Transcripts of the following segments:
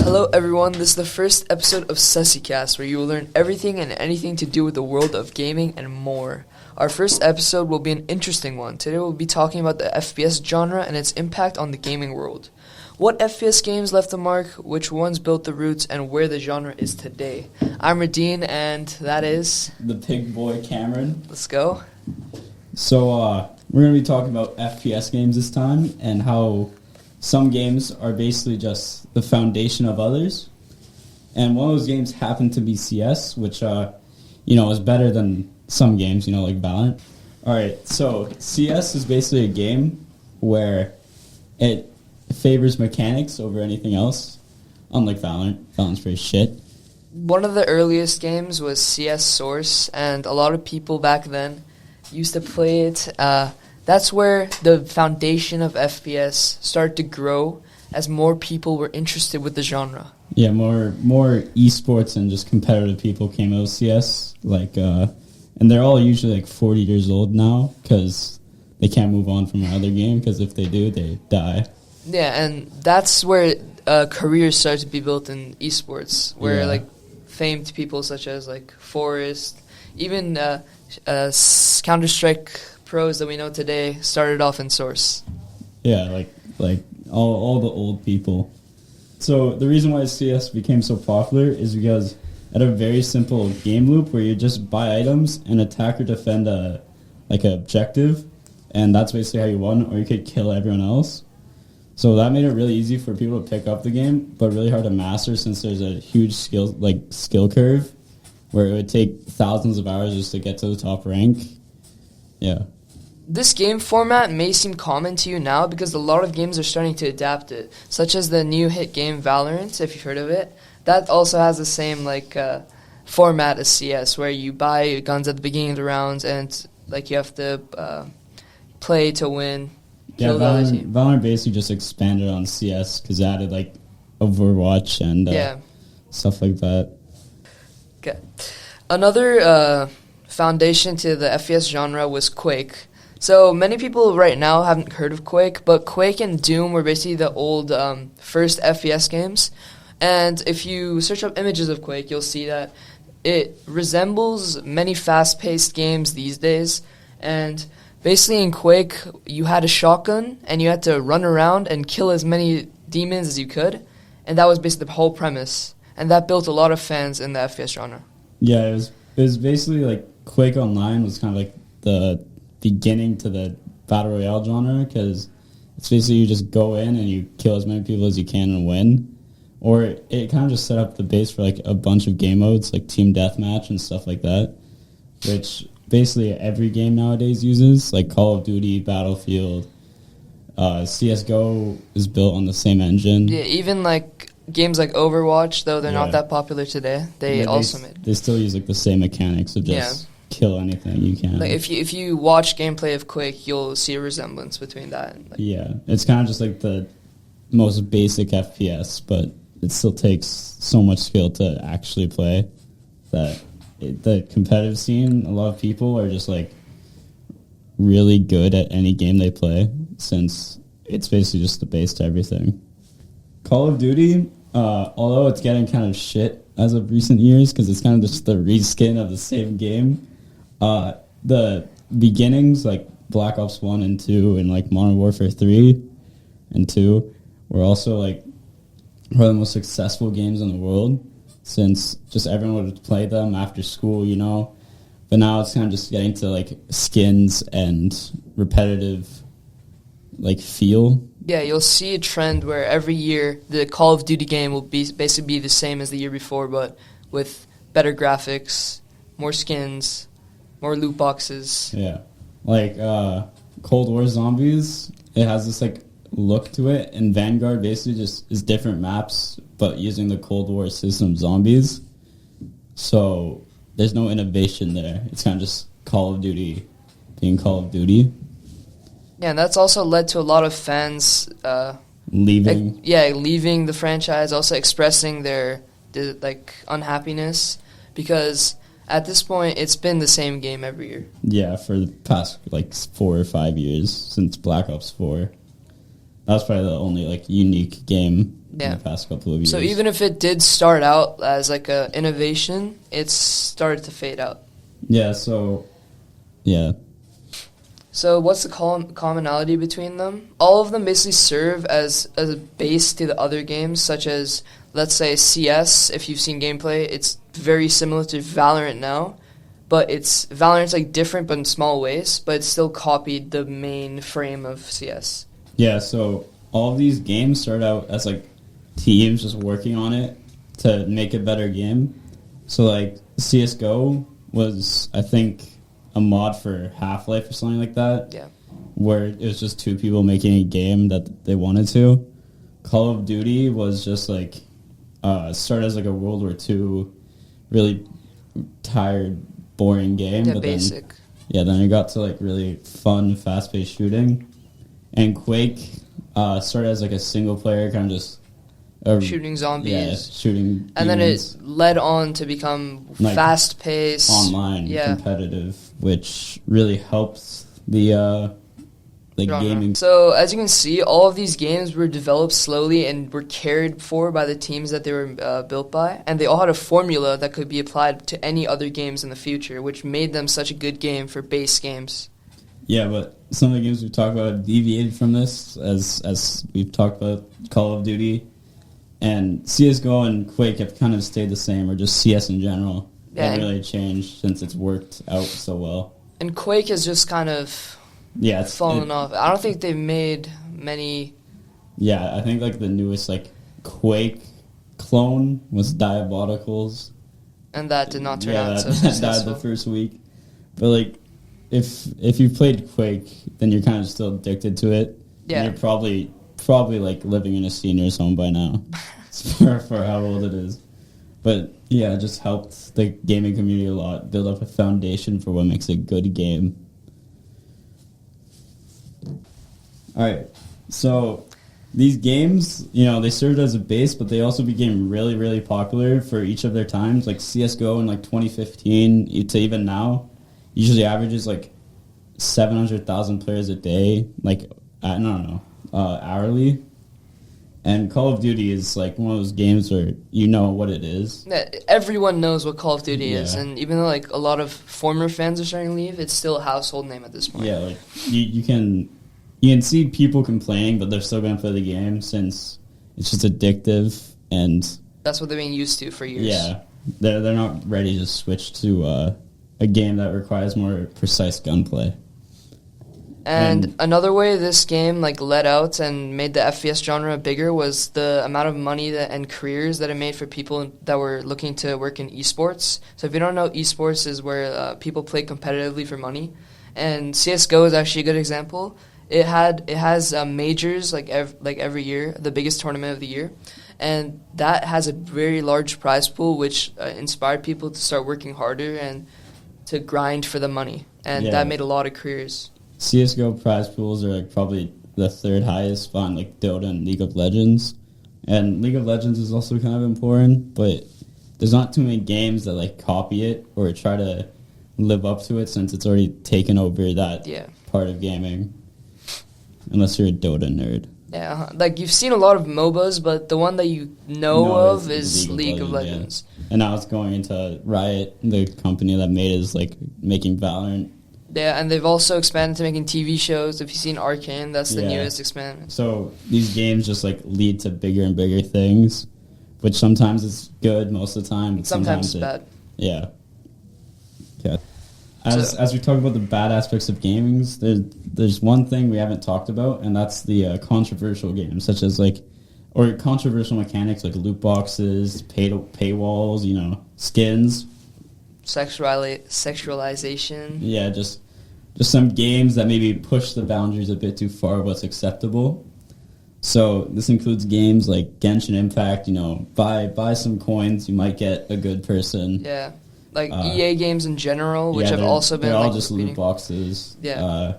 Hello everyone, this is the first episode of Sussy, where you will learn everything and anything to do with the world of gaming and more. Our first episode will be an interesting one. Today we'll be talking about the FPS genre and its impact on the gaming world. What FPS games left a mark, which ones built the roots, and where the genre is today. I'm Radine, and that is... the pig boy Cameron. Let's go. So, we're going to be talking about FPS games this time, and how some games are basically just the foundation of others. And one of those games happened to be CS, which, is better than some games, like Valorant. Alright, so CS is basically a game where it favors mechanics over anything else, unlike Valorant. Valorant's pretty shit. One of the earliest games was CS Source, and a lot of people back then used to play it. That's where the foundation of FPS started to grow as more people were interested with the genre. Yeah, more esports and just competitive people came out of CS, and they're all usually 40 years old now because they can't move on from another game, because if they do, they die. Yeah, and that's where careers started to be built in esports, where famed people such as Forrest, even Counter-Strike pros that we know today started off in Source. Yeah, all the old people. So the reason why CS became so popular is because it had a very simple game loop where you just buy items and attack or defend an objective, and that's basically how you won, or you could kill everyone else. So that made it really easy for people to pick up the game, but really hard to master since there's a huge skill curve where it would take thousands of hours just to get to the top rank. Yeah. This game format may seem common to you now because a lot of games are starting to adapt it, such as the new hit game Valorant, if you've heard of it. That also has the same format as CS, where you buy guns at the beginning of the rounds and you have to play to win. Yeah, Valorant basically just expanded on CS because it added Overwatch and stuff like that. Okay. Another foundation to the FPS genre was Quake. So many people right now haven't heard of Quake, but Quake and Doom were basically the old first FPS games. And if you search up images of Quake, you'll see that it resembles many fast-paced games these days. And basically in Quake, you had a shotgun, and you had to run around and kill as many demons as you could. And that was basically the whole premise. And that built a lot of fans in the FPS genre. Yeah, it was basically Quake Online was kind of the beginning to the Battle Royale genre, because it's basically you just go in and you kill as many people as you can and win. Or it kind of just set up the base for a bunch of game modes, like Team Deathmatch and stuff like that, which basically every game nowadays uses, like Call of Duty, Battlefield. CSGO is built on the same engine. Yeah, even games like Overwatch, though they're not that popular today, they still use the same mechanics of just kill anything you can. If you watch gameplay of Quake, you'll see a resemblance between that. Yeah, it's kind of just the most basic FPS, but it still takes so much skill to actually play that the competitive scene, a lot of people are just really good at any game they play, since it's basically just the base to everything. Call of Duty, although it's getting kind of shit as of recent years because it's kind of just the reskin of the same game, the beginnings, Black Ops 1 and 2 and Modern Warfare 3 and 2 were also one of the most successful games in the world, since just everyone would play them after school, but now it's kind of just getting to skins and repetitive feel. Yeah, you'll see a trend where every year the Call of Duty game will basically be the same as the year before, but with better graphics, more skins, more loot boxes. Yeah. Cold War Zombies, it has this look to it, and Vanguard basically just is different maps, but using the Cold War system zombies. So there's no innovation there. It's kind of just Call of Duty being Call of Duty. Yeah, and that's also led to a lot of fans leaving. Leaving the franchise, also expressing their unhappiness, because at this point it's been the same game every year. Yeah, for the past 4 or 5 years since Black Ops 4. That was probably the only like unique game in Yeah. the past couple of years. So even if it did start out as like a innovation, it's started to fade out. Yeah. So yeah. So what's the commonality between them? All of them basically serve as a base to the other games, such as, let's say, CS. If you've seen gameplay, it's very similar to Valorant now, but Valorant's like different but in small ways, but it's still copied the main frame of CS. Yeah. So all of these games start out as like teams just working on it to make a better game. So like CS:GO was, I think, a mod for Half-Life or something like that. Yeah. Where it was just two people making a game that they wanted to. Call of Duty was just like started as like a World War II, really tired, boring game. Yeah, but basic. Then it got to like really fun, fast-paced shooting. And Quake started as like a single player, kind of just Shooting zombies. Yeah, shooting. And then demons. it led on to become Like, fast-paced. Online, Yeah. competitive, which really helps the Genre. gaming. So as you can see, all of these games were developed slowly and were cared for by the teams that they were built by, and they all had a formula that could be applied to any other games in the future, which made them such a good game for base games. Yeah, but some of the games we've talked about have deviated from this, as we've talked about Call of Duty, and CS:GO and Quake have kind of stayed the same, or just CS in general. Yeah, Haven't and- really changed since it's worked out so well. And Quake has just kind of Yeah, fallen off. I don't think they've made many. Yeah, I think like the newest like Quake clone was Diabolicals. And that did not turn out that, so that died successful. the first week. But like, if you've played Quake, then you're kind of still addicted to it. Yeah. And you're probably like living in a senior's home by now, for how old it is. But yeah, it just helped the gaming community a lot, build up a foundation for what makes a good game. All right, so these games, they served as a base, but they also became really, really popular for each of their times. Like CS:GO in like 2015 to even now, usually averages like 700,000 players a day. Like I don't know, hourly. And Call of Duty is like one of those games where you know what it is. Yeah, everyone knows what Call of Duty is, Yeah. and even though like a lot of former fans are starting to leave, it's still a household name at this point. Yeah, like you can see people complaining, but they're still going to play the game since it's just addictive, and That's what they've been used to for years. yeah, they're not ready to switch to a game that requires more precise gunplay. And another way this game like led out and made the FPS genre bigger was the amount of money and careers that it made for people that were looking to work in esports. So if you don't know, esports is where people play competitively for money, and CS:GO is actually a good example. It has majors like every year, the biggest tournament of the year, and that has a very large prize pool, which inspired people to start working harder and to grind for the money, and Yeah. that made a lot of careers. CS:GO prize pools are like probably the third highest on like Dota and League of Legends, and League of Legends is also kind of important, but there's not too many games that like copy it or try to live up to it since it's already taken over that Yeah. part of gaming. Unless you're a Dota nerd. Yeah, like you've seen a lot of MOBAs, but the one that you know No, of it's is League of Legends. Yeah. And now it's going into Riot, the company that made it is like making Valorant. Yeah, and they've also expanded to making TV shows. If you've seen Arcane, that's the Yeah. newest expansion. So these games just like lead to bigger and bigger things, which sometimes is good most of the time. But Sometimes it's bad. Yeah. Yeah. As we talk about the bad aspects of gaming, there's one thing we haven't talked about, and that's the controversial games, such as or controversial mechanics like loot boxes, paywalls, skins. Sexualization. Yeah, just some games that maybe push the boundaries a bit too far of what's acceptable. So this includes games like Genshin Impact. Buy some coins, you might get a good person. Yeah, like EA games in general, which have also been they're all like just repeating. loot boxes. Yeah.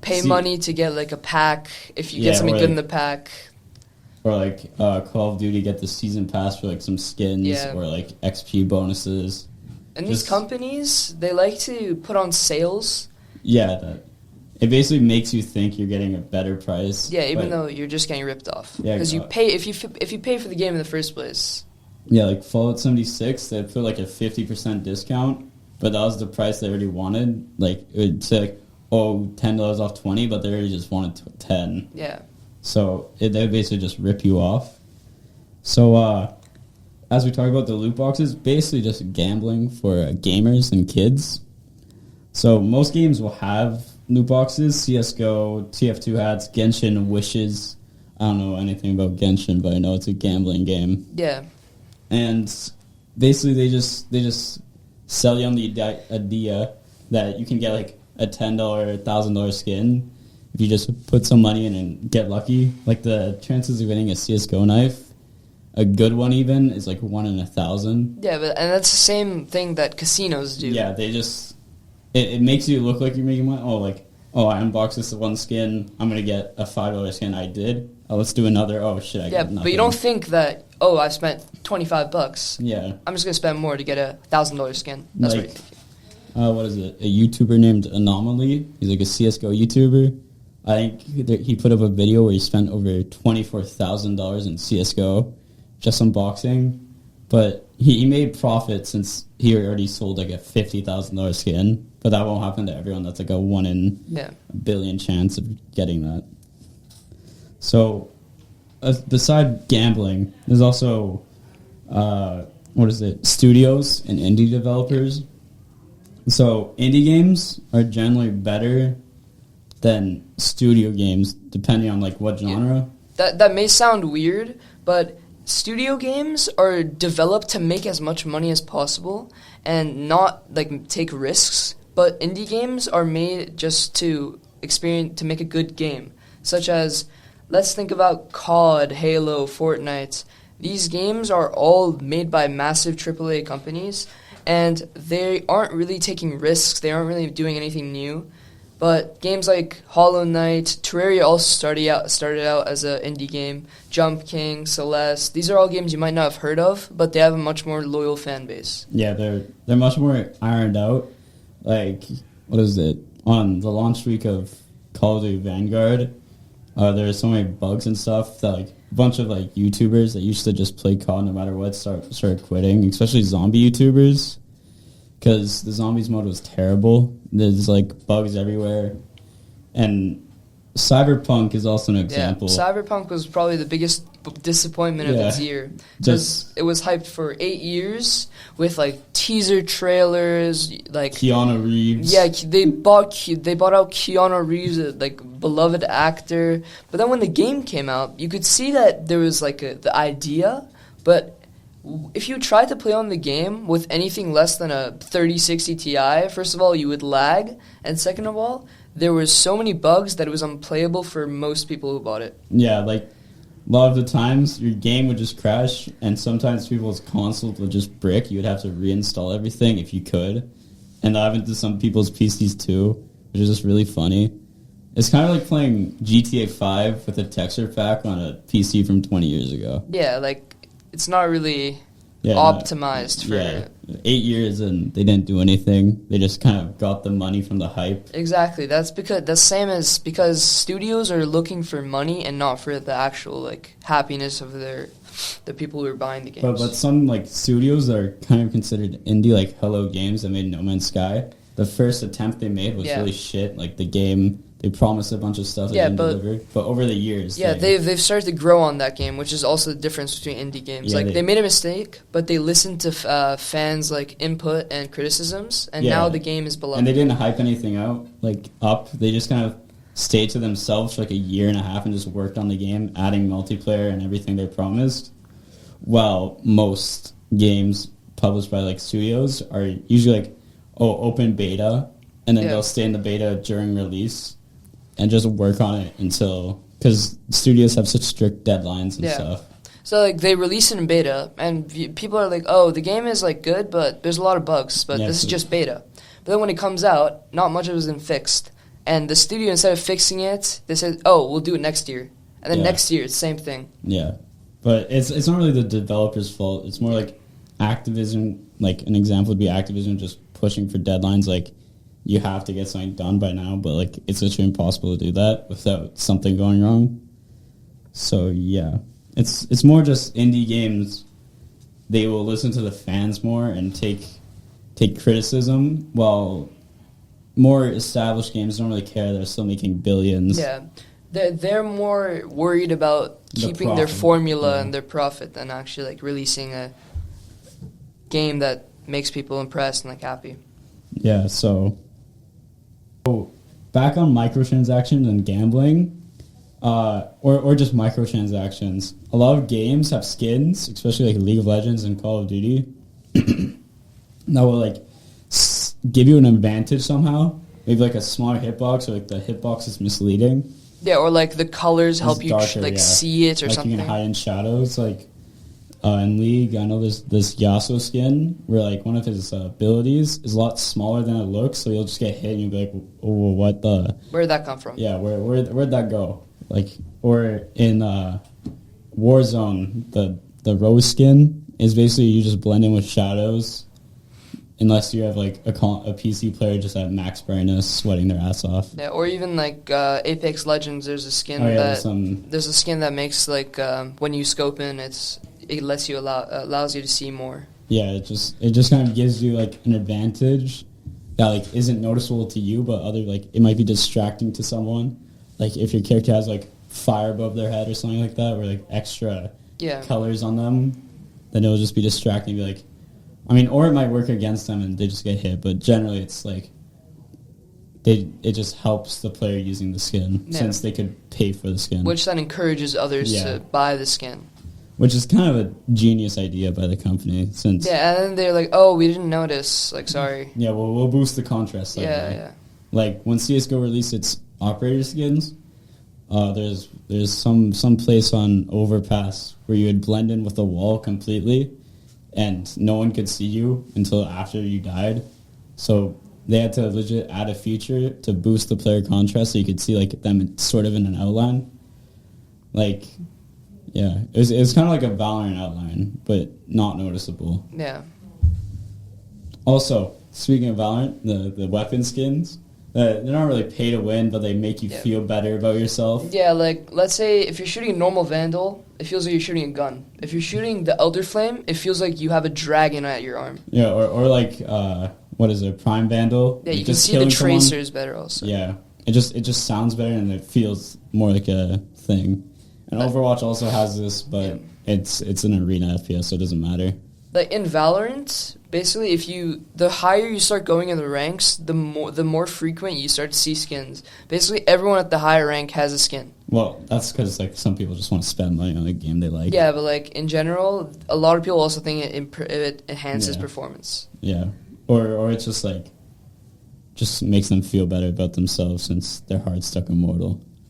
Pay See- money to get like a pack if you Yeah, get something or good in like- the pack. Or like Call of Duty, get the season pass for like some skins Yeah. or like XP bonuses. And these Just- companies, they like to put on sales. Yeah, it basically makes you think you're getting a better price. Yeah, even though you're just getting ripped off. Yeah, because you pay if you pay for the game in the first place. Yeah, like Fallout 76, they put like a 50% discount, but that was the price they already wanted. Like it would say like, oh, $10 off 20, but they already just wanted 10. Yeah. So they would basically just rip you off. So as we talk about the loot boxes, basically just gambling for gamers and kids. So most games will have loot boxes, CSGO, TF2 hats, Genshin, Wishes. I don't know anything about Genshin, but I know it's a gambling game. Yeah. And basically they just sell you on the idea that you can get like a $10, $1,000 skin if you just put some money in and get lucky. Like the chances of getting a CSGO knife, a good one even, is like 1 in 1,000. Yeah, and that's the same thing that casinos do. Yeah, they just... It makes you look like you're making money. I unboxed this one skin. I'm going to get a $5 skin. I did. Oh, let's do another. Oh, shit, I got nothing. But you don't think that, I spent $25. Yeah. I'm just going to spend more to get a $1,000 skin. That's like, what you're thinking. What is it? A YouTuber named Anomaly. He's like a CSGO YouTuber. I think he put up a video where he spent over $24,000 in CSGO just unboxing. But he made profit since he already sold like a $50,000 skin. But that won't happen to everyone. That's like a 1 in a billion chance of getting that. So, beside gambling, there's also, studios and indie developers. So, indie games are generally better than studio games, depending on, like, what genre. That may sound weird, but studio games are developed to make as much money as possible and not, like, take risks. But indie games are made just to make a good game, such as, let's think about COD, Halo, Fortnite. These games are all made by massive AAA companies, and they aren't really taking risks. They aren't really doing anything new. But games like Hollow Knight, Terraria also started out as an indie game. Jump King, Celeste. These are all games you might not have heard of, but they have a much more loyal fan base. Yeah, they're much more ironed out. Like, what is it? On the launch week of Call of Duty Vanguard, there are so many bugs and stuff that like a bunch of like YouTubers that used to just play COD no matter what started quitting, especially zombie YouTubers, because the zombies mode was terrible. There's like bugs everywhere, and Cyberpunk is also an example. Yeah, Cyberpunk was probably the biggest disappointment of its year. Because it was hyped for 8 years with like teaser trailers, like Keanu Reeves. Yeah, they bought out Keanu Reeves, a like beloved actor. But then when the game came out, you could see that there was like the idea, but if you tried to play on the game with anything less than a 3060 Ti, first of all, you would lag, and second of all, there were so many bugs that it was unplayable for most people who bought it. Yeah, like, a lot of the times, your game would just crash, and sometimes people's consoles would just brick. You would have to reinstall everything if you could. And that happened to some people's PCs too, which is just really funny. It's kind of like playing GTA 5 with a texture pack on a PC from 20 years ago. Yeah, like, it's not really optimized for... Yeah, 8 years and they didn't do anything. They just kind of got the money from the hype. Exactly. That's because studios are looking for money and not for the actual like happiness of the people who are buying the games. But some like studios that are kind of considered indie, like Hello Games that made No Man's Sky, the first attempt they made was really shit. Like the game, they promised a bunch of stuff they didn't deliver. But over the years, they've started to grow on that game, which is also the difference between indie games. Yeah, like they made a mistake, but they listened to fans' like input and criticisms, and now the game is beloved. And they didn't hype anything out up. They just kind of stayed to themselves for like a year and a half and just worked on the game, adding multiplayer and everything they promised. While most games published by like studios are usually like open beta, and then they'll stay in the beta during release and just work on it until, because studios have such strict deadlines and stuff. So like they release it in beta, and people are like, "Oh, the game is like good, but there's a lot of bugs. But this is just beta." But then when it comes out, not much of it has been fixed, and the studio, instead of fixing it, they said, "Oh, we'll do it next year," and then next year it's the same thing. Yeah, but it's not really the developer's fault. It's more like Activision. Like an example would be Activision just pushing for deadlines. Like you have to get something done by now, but like it's literally impossible to do that without something going wrong. So yeah, it's more just indie games. They will listen to the fans more and take criticism, while more established games don't really care. They're still making billions. Yeah, they're more worried about keeping their formula and their profit than actually like releasing a game that makes people impressed and like happy. Yeah, so back on microtransactions and gambling, or just microtransactions. A lot of games have skins, especially like League of Legends and Call of Duty, that will like give you an advantage somehow. Maybe like a smaller hitbox, or like the hitbox is misleading. Yeah, or like the colors help you darker, see it or like something. You can hide in shadows. Like in League, I know there's this Yasuo skin where like one of his abilities is a lot smaller than it looks, so you'll just get hit and you'll be like, "Oh, what the?" Where'd that come from? Yeah, where'd that go? Like, or in Warzone, the Rose skin is basically you just blend in with shadows, unless you have like a PC player just at max brightness, sweating their ass off. Yeah, or even like Apex Legends, there's a skin there's a skin that makes like when you scope in, it lets you allows you to see more. Yeah, it just kind of gives you like an advantage that like isn't noticeable to you, but it might be distracting to someone. Like if your character has like fire above their head or something like that, or like extra colors on them, then it'll just be distracting. Be like, I mean, or it might work against them and they just get hit. But generally, it's like it just helps the player using the skin since they could pay for the skin, which then encourages others to buy the skin. Which is kind of a genius idea by the company, since and then they're like, "Oh, we didn't notice. Like, sorry." Yeah, well, we'll boost the contrast. Like when CS:GO released its operator skins, there's some place on Overpass where you would blend in with the wall completely, and no one could see you until after you died. So they had to legit add a feature to boost the player contrast so you could see like them sort of in an outline. Like, yeah, it was kind of like a Valorant outline, but not noticeable. Yeah. Also, speaking of Valorant, the weapon skins, they're not really pay to win, but they make you feel better about yourself. Yeah, like, let's say if you're shooting a normal Vandal, it feels like you're shooting a gun. If you're shooting the Elder Flame, it feels like you have a dragon at your arm. Yeah, or like, what is it, Prime Vandal? Yeah, you can see the tracers better also. Yeah, it just sounds better and it feels more like a thing. And Overwatch also has this, but it's an arena FPS, so it doesn't matter. Like in Valorant, basically, the higher you start going in the ranks, the more frequent you start to see skins. Basically, everyone at the higher rank has a skin. Well, that's because like some people just want to spend money on a game they like. Yeah, but like in general, a lot of people also think it enhances performance. Yeah, or it's just like just makes them feel better about themselves since their heart's stuck immortal.